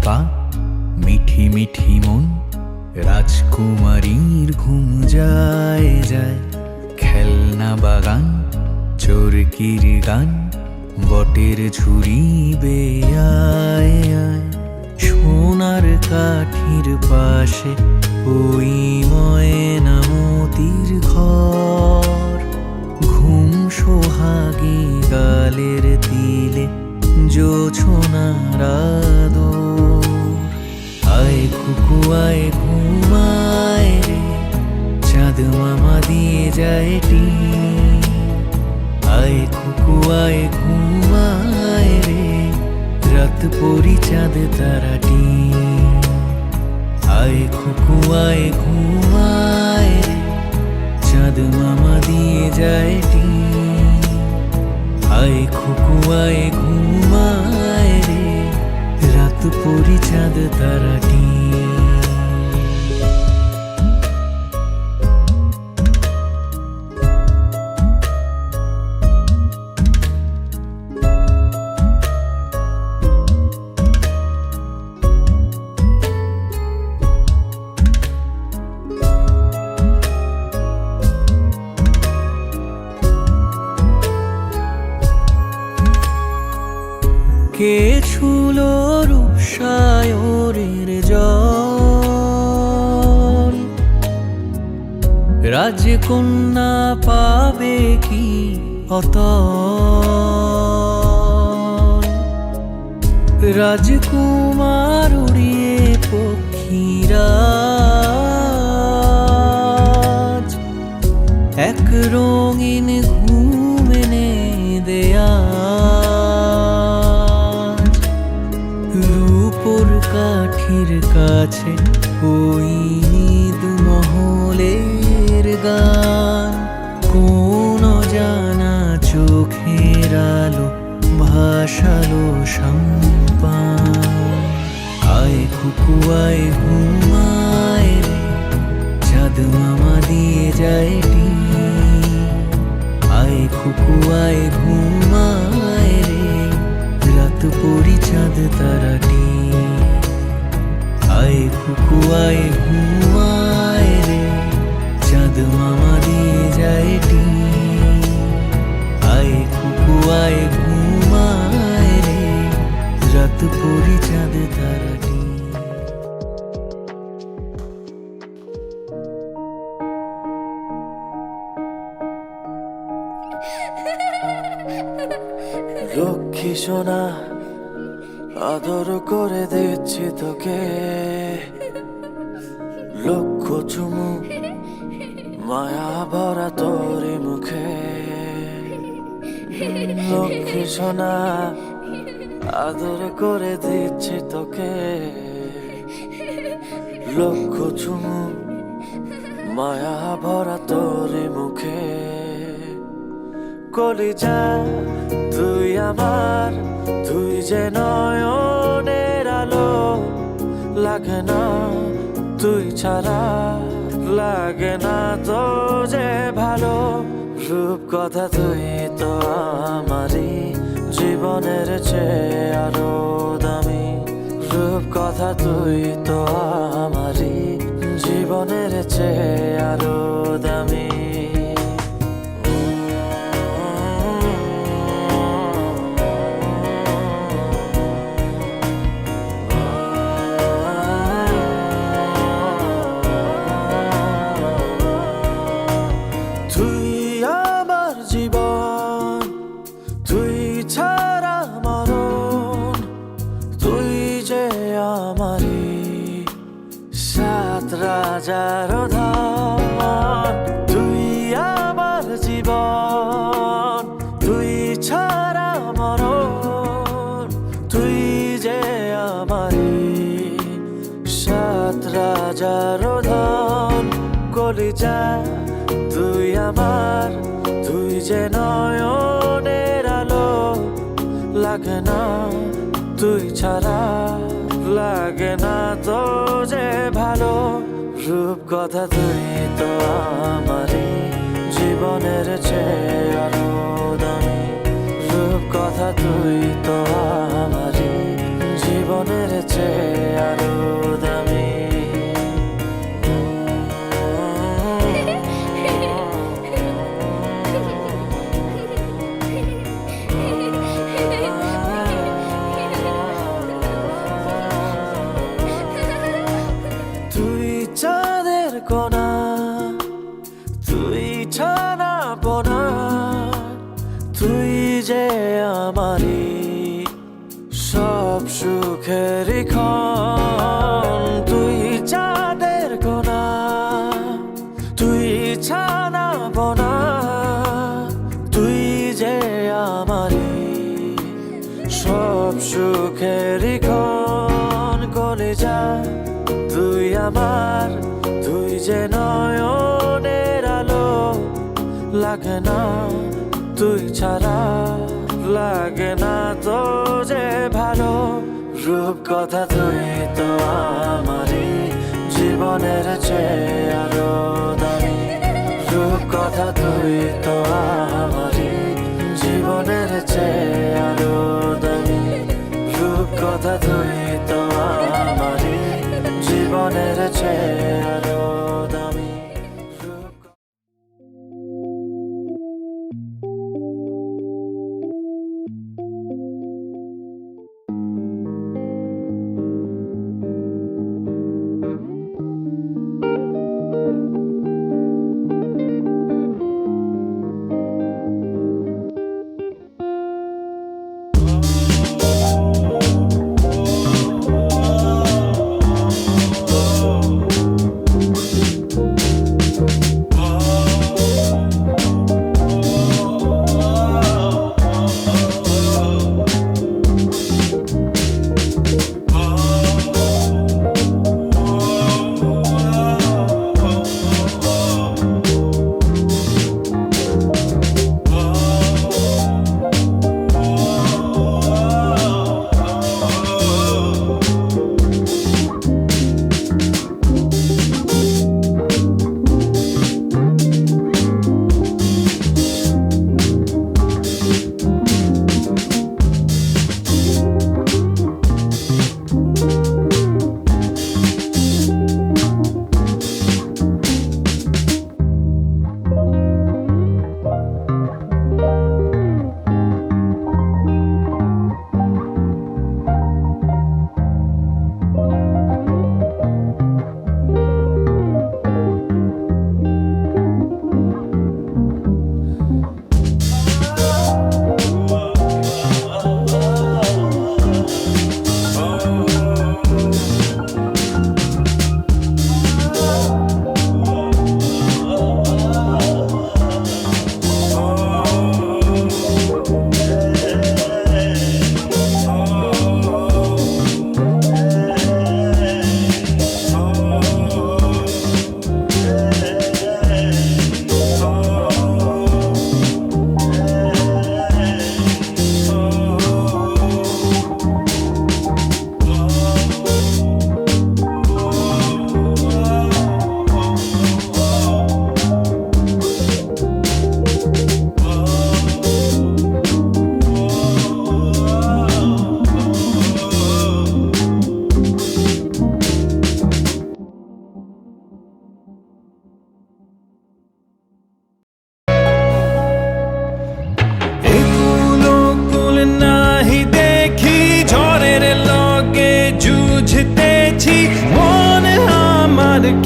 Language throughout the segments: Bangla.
পা, মিঠি মিঠি মন, রাজকুমারীর ঘুম যায় যায়। খেলনা বাগান, চরকির গান, বটের ঝুড়ি বেয়ে আয় আয়। সোনার কাঠির পাশে ওই ময়না মতির ঘর। ঘুম সোহাগী গালের তিলে জোছনার আদর। আয় খুকু আয় ঘুমায় রে, চাঁদ মামা দিয়ে যায় টিন। আয় খুকু আয় ঘুমায় রে, রাত পরি চাঁদ তারা টিন। আয় খুকু আয় ঘুমায় রে, চাঁদ মামা দিয়ে যায় টিন। আয় খুকু আয় ঘুমায় রে, রাত পরি চাঁদ তারা টিন। কে ছুলো রূপসায়রের জল? রাজকন্যা পাবে কি অতল? রাজকুমার উড়িয়ে পক্ষীরাজ, এক রঙিন ঘুম এনে দেয়া। রূপোর কাঠির কাছে ওই নিদ মহলের গান। কোন জানা চোখের আলো ভাসালো সম্পান। আয় খুকু আয় ঘুমায় রে, চাঁদ মামা দিয়ে যায় টিন। আয় খুকু আয় ঘুমায় রে, রাত পরি চাঁদ তারা টিন। আয় খুকু আয় ঘুমায় রে, চাঁদ মামা দিয়ে যায় টিন। আয় খুকু আয় ঘুমায় রে, রাত পরি চাঁদ তারা টিন। লক্ষ্মী সোনা, আদর করে দিচ্ছি তোকে। লক্ষ চুমু মায়া ভরা তোর মুখে। লক্ষ্মী সোনা, আদর করে দিচ্ছি তোকে। লক্ষ চুমু মায়া ভরা তোর মুখে। কলিজা তুই আমার, তুই যে নয়নের আলো। লাগে না তুই ছাড়া, লাগে না তো যে ভালো। রূপ কথা তুই তো আমারই, জীবনের চেয়ে আরো দামি। রূপ কথা তুই তো আমারই, জীবনের চেয়ে আরো দামি। রাজার ধন তুই আমার জীবন, তুই ছাড়া মরণ। তুই যে আমারি সাত রাজার ধন। কলিজা তুই আমার, তুই যে নয়নের আলো। লাগে না তুই ছাড়া, লাগে না তো যে ভালো। রূপ কথা তুই তো আমারই, জীবনের চেয়ে আরো দামি। রূপ কথা তুই তো আমারই, জীবন জীবনের চেয়ে আরো দামি। তুই চাঁদের কোনা, তুই ছানা পোনা, তুই যে আমারি সব সুখের ক্ষণ। তুই চাঁদের কোনা, তুই ছানা পোনা, তুই যে আমারি সব সুখের ক্ষণ। কলিজা তুই আমার, তুই যে নয়নের আলো, লাগে না তুই ছাড়া, লাগে না তো যে ভালো। রূপ কথা তুই তো আমারই জীবনের চেয়ে আরো দামি। রূপ কথা তুই তো আমারই জীবনের চেয়ে আরো দামি। রূপ কথা তুই তো আমারই জীবনের চেয়ে আরো দামি।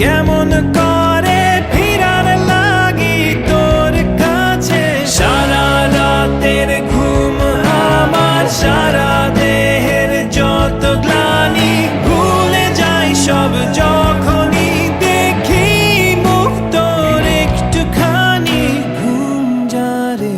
কেমন করে ফিরার লাগি তোর কাছে। সারা রাতের ঘুম আমার, সারা দেহের যত গ্লানি, ভুলে যাই সব যখনই দেখি মুখ তোর একটুখানি। ঘুম যারে